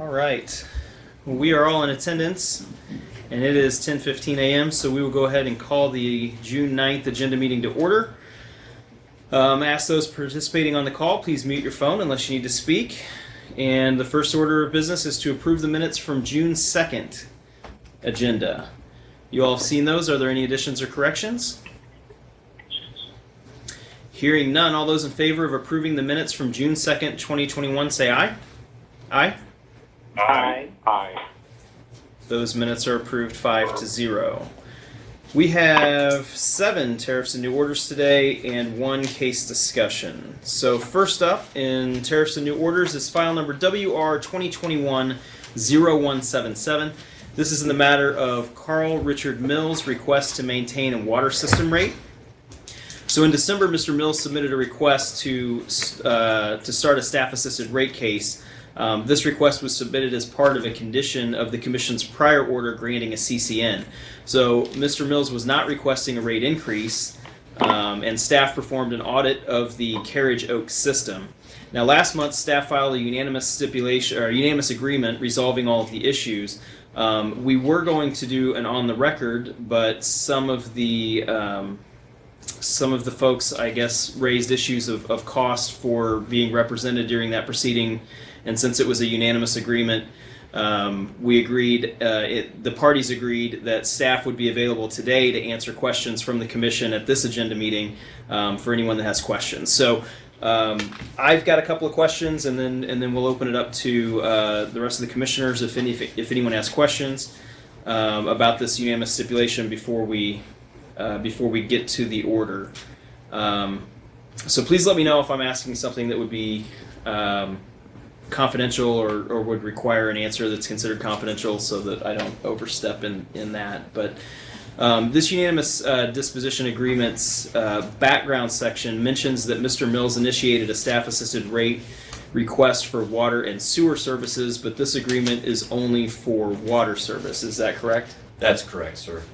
All right. Well, we are all in attendance, and it is 10:15 a.m., so we will go ahead and call the June 9th agenda meeting to order. Ask those participating on the call, please mute your phone unless you need to speak. And the first order of business is to approve the minutes from June 2nd agenda. You all have seen those. Are there any additions or corrections? Hearing none, all those in favor of approving the minutes from June 2nd, 2021, say aye. Aye? Aye. Aye. Those minutes are approved 5-0. We have 7 tariffs and new orders today and 1 case discussion. So first up in tariffs and new orders is file number WR 2021-0177. This is in the matter of Carl Richard Mills' request to maintain a water system rate. So in December, Mr. Mills submitted a request to start a staff-assisted rate case. This request was submitted as part of a condition of the Commission's prior order granting a CCN. So Mr. Mills was not requesting a rate increase, and staff performed an audit of the Carriage Oak system. Now, last month, staff filed a unanimous stipulation or unanimous agreement resolving all of the issues. We were going to do an on the record, but some of the folks, I guess, raised issues of cost for being represented during that proceeding. And since it was a unanimous agreement, we agreed, the parties agreed that staff would be available today to answer questions from the Commission at this agenda meeting for anyone that has questions. So I've got a couple of questions, and then we'll open it up to the rest of the commissioners if anyone has questions about this unanimous stipulation before we get to the order. So please let me know if I'm asking something that would be confidential or would require an answer that's considered confidential so that I don't overstep in that. But this unanimous disposition agreement's background section mentions that Mr. Mills initiated a staff-assisted rate request for water and sewer services, but this agreement is only for water service. Is that correct? That's correct, sir.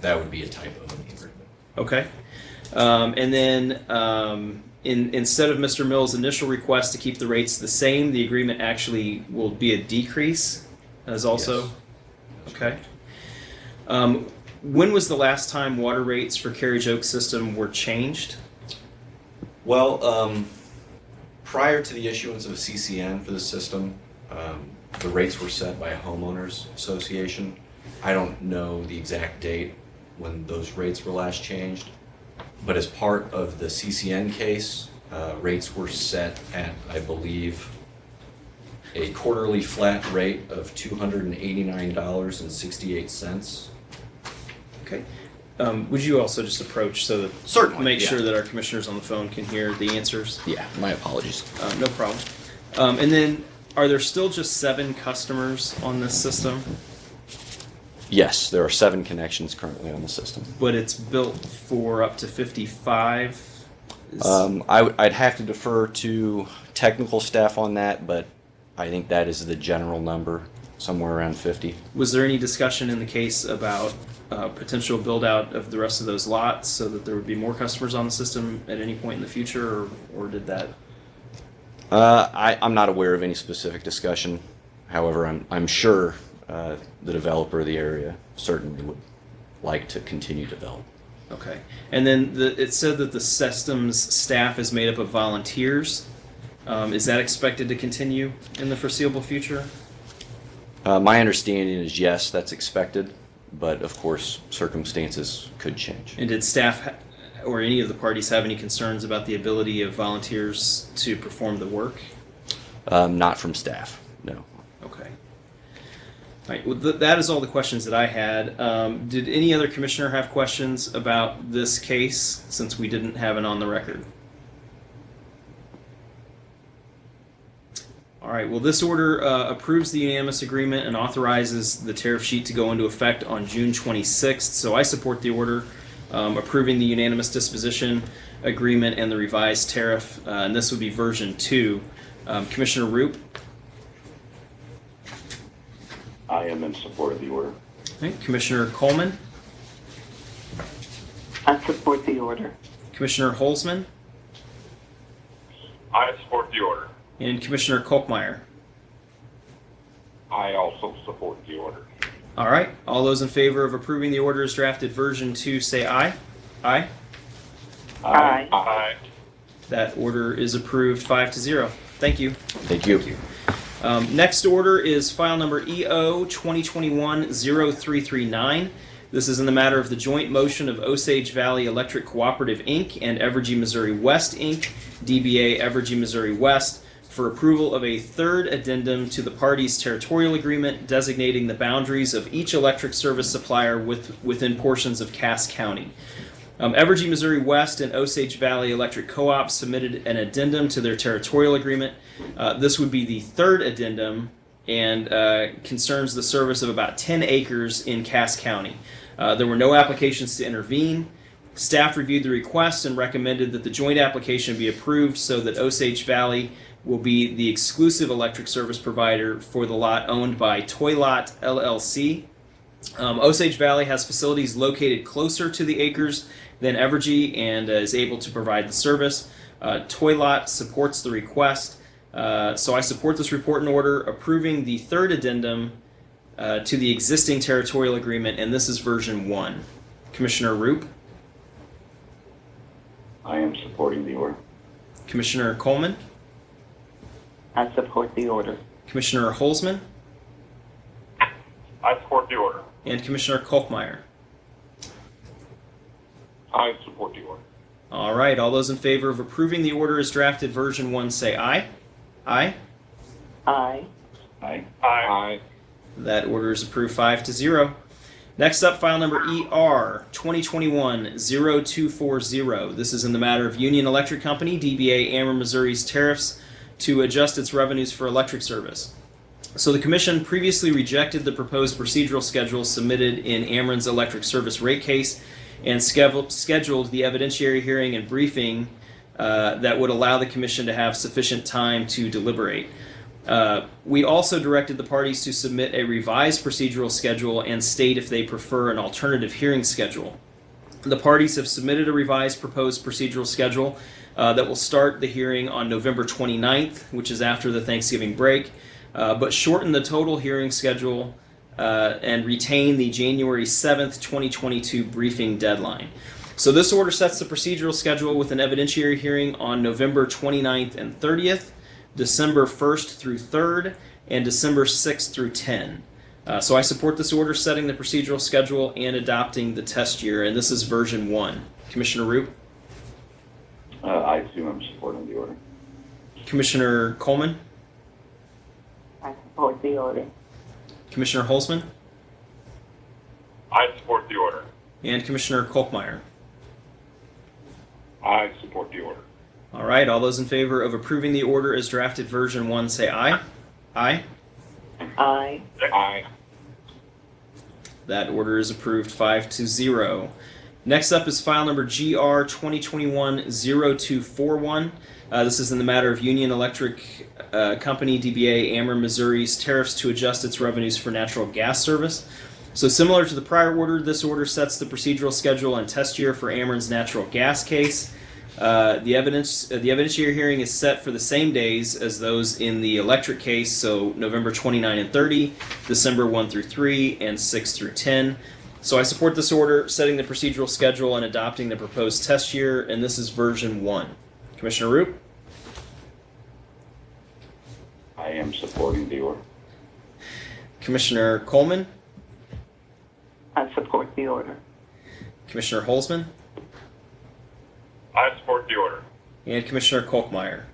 That would be a typo in the agreement. Okay. And then instead of Mr. Mills' initial request to keep the rates the same, the agreement actually will be a decrease as also? Yes. Okay. When was the last time water rates for Carriage Oak system were changed? Well, prior to the issuance of a CCN for the system, the rates were set by a homeowners association. I don't know the exact date when those rates were last changed, but as part of the CCN case, rates were set at, I believe, a quarterly flat rate of $289.68. Okay. Would you also just approach so that Certainly, make yeah. sure that our commissioners on the phone can hear the answers? Yeah, my apologies. No problem. And then, are there still just 7 customers on this system? Yes, there are 7 connections currently on the system. But it's built for up to 55? I'd have to defer to technical staff on that, but I think that is the general number, somewhere around 50. Was there any discussion in the case about potential build out of the rest of those lots so that there would be more customers on the system at any point in the future, or did that? I'm not aware of any specific discussion. However, I'm sure the developer of the area certainly would like to continue to develop. Okay. And then it said that the system's staff is made up of volunteers. Is that expected to continue in the foreseeable future? My understanding is yes, that's expected, but of course circumstances could change. And did staff or any of the parties have any concerns about the ability of volunteers to perform the work? Not from staff, no. Okay. All right. Well, that is all the questions that I had. Did any other commissioner have questions about this case since we didn't have it on the record? All right. Well, this order approves the unanimous agreement and authorizes the tariff sheet to go into effect on June 26th. So I support the order approving the unanimous disposition agreement and the revised tariff. And this would be version 2. Commissioner Roop? I am in support of the order. Okay. Commissioner Coleman? I support the order. Commissioner Holzman? I support the order. And Commissioner Kolkmeyer. I also support the order. All right. All those in favor of approving the order as drafted version 2 say aye. Aye. Aye. Aye. That order is approved 5-0. Thank you. Thank you. Next order is file number EO 2021-0339. This is in the matter of the joint motion of Osage Valley Electric Cooperative, Inc. and Evergy Missouri West, Inc., DBA Evergy Missouri West, for approval of a third addendum to the parties' territorial agreement designating the boundaries of each electric service supplier within portions of Cass County. Evergy Missouri West and Osage Valley Electric Co-op submitted an addendum to their territorial agreement. This would be the third addendum and concerns the service of about 10 acres in Cass County. There were no applications to intervene. Staff reviewed the request and recommended that the joint application be approved so that Osage Valley will be the exclusive electric service provider for the lot owned by Toy Lot LLC. Osage Valley has facilities located closer to the acres than Evergy and is able to provide the service. Toy Lot supports the request, so I support this report and order approving the third addendum to the existing territorial agreement, and this is version 1. Commissioner Roop, I am supporting the order. Commissioner Coleman, I support the order. Commissioner Holzman, I support the order. and Commissioner Kolkmeyer. I support the order. All right, all those in favor of approving the order as drafted version 1 say aye. Aye. Aye. Aye. Aye. That order is approved 5-0. Next up, file number ER 2021-0240. This is in the matter of Union Electric Company, DBA Ameren Missouri's tariffs to adjust its revenues for electric service. So the Commission previously rejected the proposed procedural schedule submitted in Ameren's electric service rate case and scheduled the evidentiary hearing and briefing that would allow the Commission to have sufficient time to deliberate. We also directed the parties to submit a revised procedural schedule and state if they prefer an alternative hearing schedule. The parties have submitted a revised proposed procedural schedule that will start the hearing on November 29th, which is after the Thanksgiving break, but shorten the total hearing schedule and retain the January 7th, 2022 briefing deadline. So this order sets the procedural schedule with an evidentiary hearing on November 29th and 30th, December 1st through 3rd, and December 6th through 10. So I support this order setting the procedural schedule and adopting the test year, and this is version 1. Commissioner Roop? I too am supporting the order. Commissioner Coleman? I support the order. Commissioner Holzman? I support the order. And Commissioner Kolkmeyer. I support the order. All right, all those in favor of approving the order as drafted version 1 say aye. Aye. Aye. Aye. That order is approved 5-0. Next up is file number GR 2021-0241. This is in the matter of Union Electric Company, DBA Ameren Missouri's tariffs to adjust its revenues for natural gas service. So similar to the prior order, this order sets the procedural schedule and test year for Ameren's natural gas case. The evidentiary hearing is set for the same days as those in the electric case, so November 29 and 30, December 1 through 3, and 6 through 10. So I support this order, setting the procedural schedule and adopting the proposed test year, and this is version 1. Commissioner Roop? I am supporting the order. Commissioner Coleman? I support the order. Commissioner Holzman? I support the order. And Commissioner Kolkmeyer.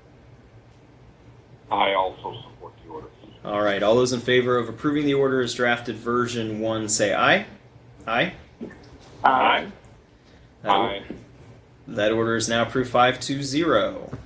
I also support the order. All right, all those in favor of approving the order as drafted version 1 say aye. Aye. Aye. Aye. That order is now approved 5-0.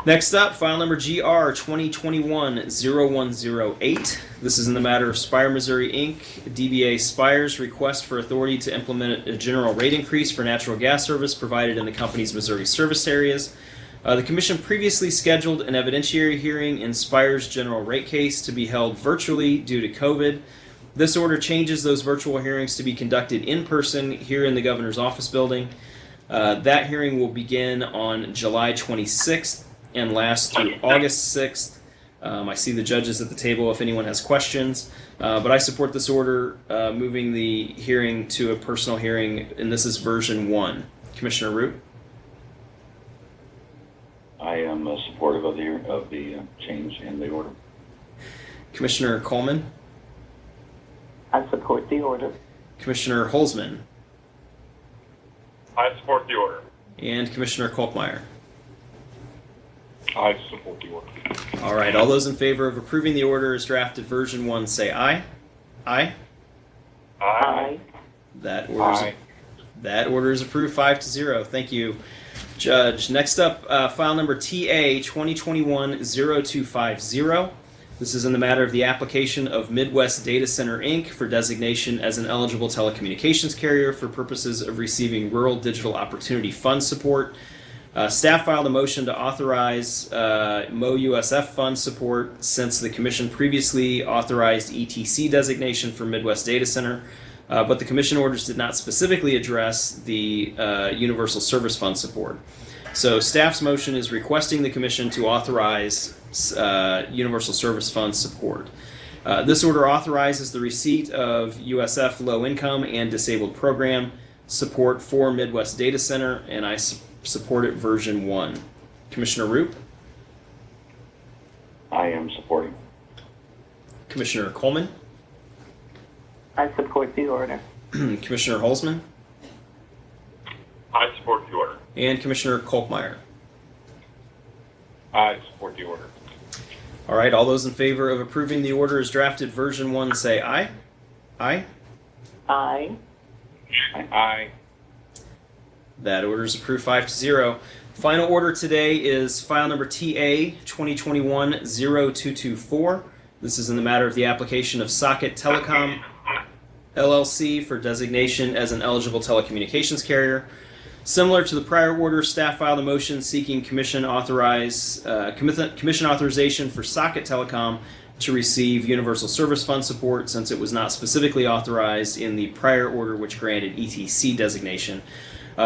Next up, file number GR 2021-0108. This is in the matter of Spire Missouri Inc., DBA Spire's request for authority to implement a general rate increase for natural gas service provided in the company's Missouri service areas. The Commission previously scheduled an evidentiary hearing in Spire's general rate case to be held virtually due to COVID. This order changes those virtual hearings to be conducted in person here in the Governor's Office building. That hearing will begin on July 26th and last through August 6th. I see the judges at the table if anyone has questions, but I support this order, moving the hearing to a personal hearing, and this is version 1. Commissioner Root? I am supportive of the change in the order. Commissioner Coleman? I support the order. Commissioner Holzman? I support the order. And Commissioner Kolkmeyer? I support the order. All right, all those in favor of approving the order as drafted version 1 say aye. Aye. Aye. That Aye. order is approved 5-0. Thank you, Judge. Next up, file number TA 2021-0250. This is in the matter of the application of Midwest Data Center, Inc. for designation as an eligible telecommunications carrier for purposes of receiving Rural Digital Opportunity Fund support. Staff filed a motion to authorize MOUSF fund support since the Commission previously authorized ETC designation for Midwest Data Center, but the Commission orders did not specifically address the Universal Service Fund support. So staff's motion is requesting the Commission to authorize Universal Service Fund support. This order authorizes the receipt of USF Low Income and Disabled Program support for Midwest Data Center, and I support it version 1. Commissioner Roop? I am supporting. Commissioner Coleman? I support the order. Commissioner Holzman? I support the order. And Commissioner Kolkmeyer. I support the order. All right, all those in favor of approving the order as drafted version 1 say aye. Aye. Aye. Aye. That order is approved 5-0. Final order today is file number TA 2021-0224. This is in the matter of the application of Socket Telecom LLC for designation as an eligible telecommunications carrier. Similar to the prior order, staff filed a motion seeking commission authorization for Socket Telecom to receive Universal Service Fund support since it was not specifically authorized in the prior order which granted ETC designation.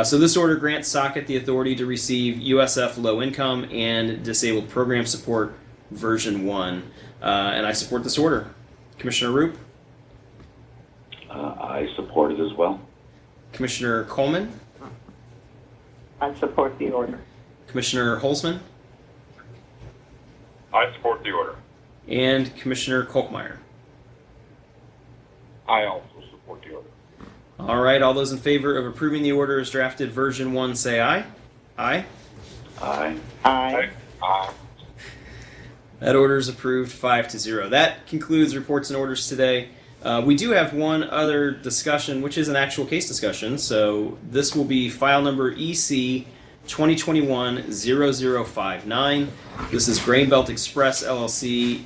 So this order grants Socket the authority to receive USF Low Income and Disabled Program Support version 1. And I support this order. Commissioner Roop? I support it as well. Commissioner Coleman? I support the order. Commissioner Holzman? I support the order. And Commissioner Kolkmeyer. I also support the order. All right, all those in favor of approving the order as drafted version 1 say aye. Aye. Aye. Aye. Aye. That order is approved 5-0. That concludes reports and orders today. We do have one other discussion, which is an actual case discussion. So this will be file number EC 2021-0059. This is Grainbelt Express LLC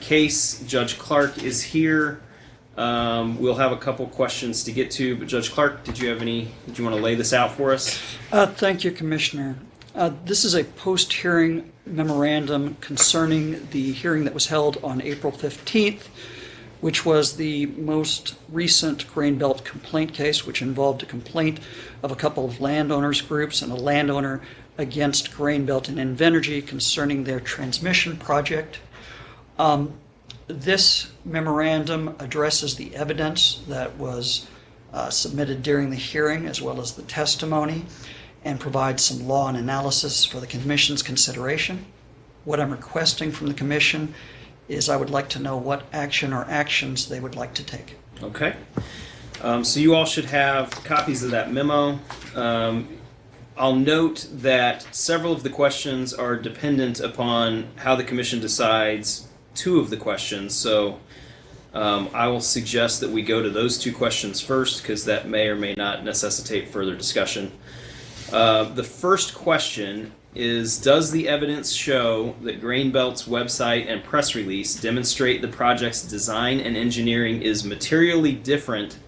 case. Judge Clark is here. We'll have a couple questions to get to, but Judge Clark, did you want to lay this out for us? Thank you, Commissioner. This is a post-hearing memorandum concerning the hearing that was held on April 15th, which was the most recent Grainbelt complaint case, which involved a complaint of a couple of landowners groups and a landowner against Grainbelt and Invenergy concerning their transmission project. This memorandum addresses the evidence that was submitted during the hearing as well as the testimony and provides some law and analysis for the Commission's consideration. What I'm requesting from the Commission is I would like to know what action or actions they would like to take. Okay. So you all should have copies of that memo. I'll note that several of the questions are dependent upon how the Commission decides two of the questions. So I will suggest that we go to those two questions first because that may or may not necessitate further discussion. The first question is, does the evidence show that Grainbelt's website and press release demonstrate the project's design and engineering is materially different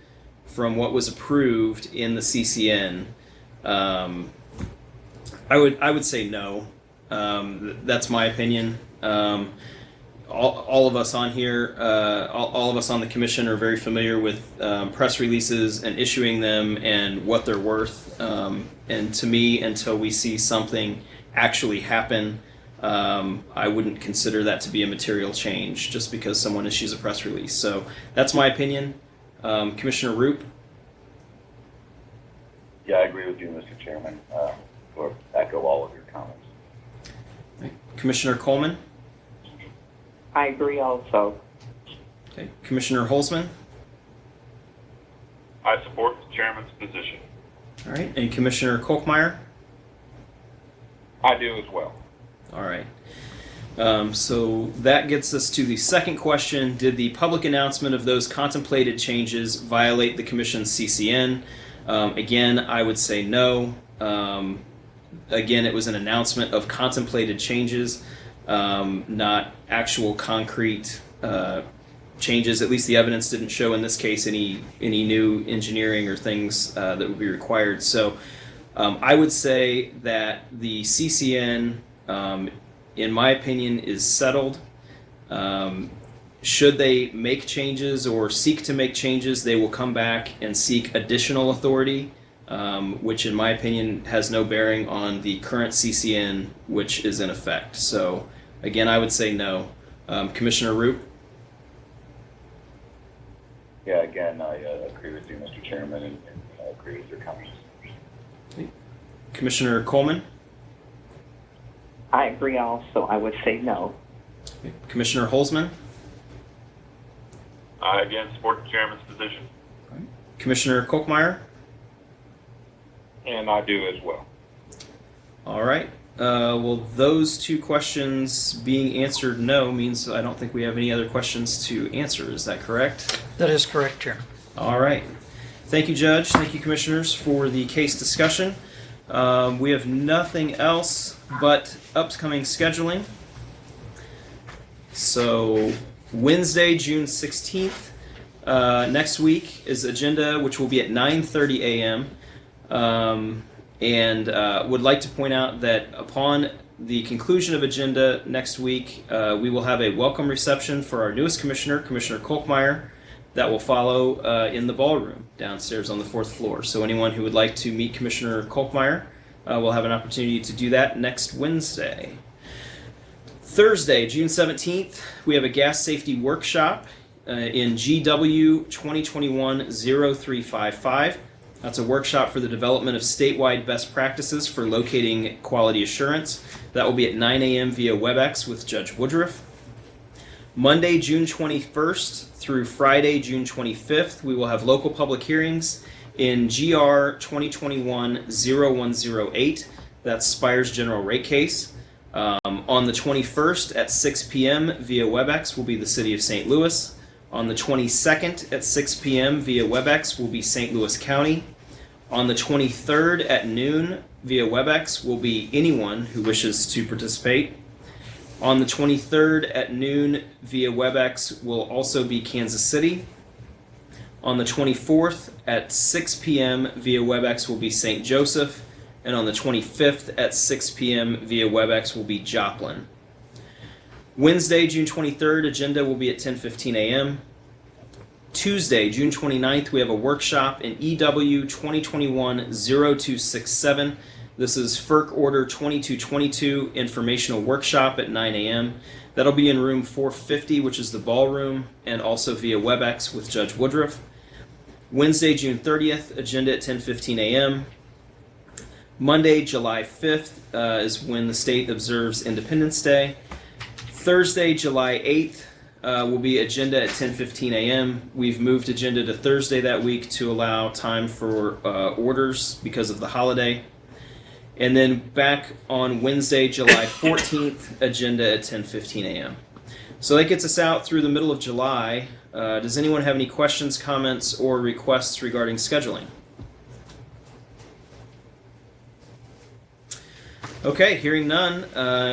from what was approved in the CCN? I would say no. That's my opinion. All of us on here, all of us on the Commission are very familiar with press releases and issuing them and what they're worth. And to me, until we see something actually happen, I wouldn't consider that to be a material change just because someone issues a press release. So that's my opinion. Commissioner Roop? Yeah, I agree with you, Mr. Chairman. Or echo all of your comments. Commissioner Coleman? I agree also. Okay. Commissioner Holzman? I support the chairman's position. All right. And Commissioner Kolkmeyer? I do as well. All right. So that gets us to the second question. Did the public announcement of those contemplated changes violate the Commission's CCN? Again, I would say no. Again, it was an announcement of contemplated changes, not actual concrete changes. At least the evidence didn't show in this case any new engineering or things that would be required. So I would say that the CCN, in my opinion, is settled. Should they make changes or seek to make changes, they will come back and seek additional authority, which in my opinion has no bearing on the current CCN, which is in effect. So again, I would say no. Commissioner Roop? Yeah, again, I agree with you, Mr. Chairman, and I agree with your comments. Commissioner Coleman? I agree also. I would say no. Commissioner Holzman? I again support the chairman's position. Commissioner Kolkmeyer? And I do as well. All right. Well, those two questions being answered no means I don't think we have any other questions to answer. Is that correct? That is correct, Chairman. All right. Thank you, Judge. Thank you, Commissioners, for the case discussion. We have nothing else but upcoming scheduling. So Wednesday, June 16th, next week is agenda, which will be at 9:30 a.m. Would like to point out that upon the conclusion of agenda next week, we will have a welcome reception for our newest commissioner, Commissioner Kolkmeyer, that will follow in the ballroom downstairs on the 4th floor. So anyone who would like to meet Commissioner Kolkmeyer will have an opportunity to do that next Wednesday. Thursday, June 17th, we have a gas safety workshop in GW 2021-0355. That's a workshop for the development of statewide best practices for locating quality assurance. That will be at 9 a.m. via WebEx with Judge Woodruff. Monday, June 21st through Friday, June 25th, we will have local public hearings in GR 2021-0108. That's Spire's general rate case. On the 21st at 6 p.m. via WebEx will be the City of St. Louis. On the 22nd at 6 p.m. via WebEx will be St. Louis County. On the 23rd at noon via WebEx will be anyone who wishes to participate. On the 23rd at noon via WebEx will also be Kansas City. On the 24th at 6 p.m. via WebEx will be St. Joseph. And on the 25th at 6 p.m. via WebEx will be Joplin. Wednesday, June 23rd, agenda will be at 10:15 a.m. Tuesday, June 29th, we have a workshop in EW 2021-0267. This is FERC Order 2222 Informational Workshop at 9 a.m. That'll be in room 450, which is the ballroom, and also via WebEx with Judge Woodruff. Wednesday, June 30th, agenda at 10:15 a.m. Monday, July 5th is when the state observes Independence Day. Thursday, July 8th will be agenda at 10:15 a.m. We've moved agenda to Thursday that week to allow time for orders because of the holiday. And then back on Wednesday, July 14th, agenda at 10:15 a.m. So that gets us out through the middle of July. Does anyone have any questions, comments, or requests regarding scheduling? Okay, hearing none,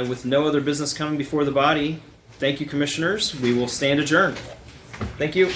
with no other business coming before the body, thank you, Commissioners. We will stand adjourned. Thank you.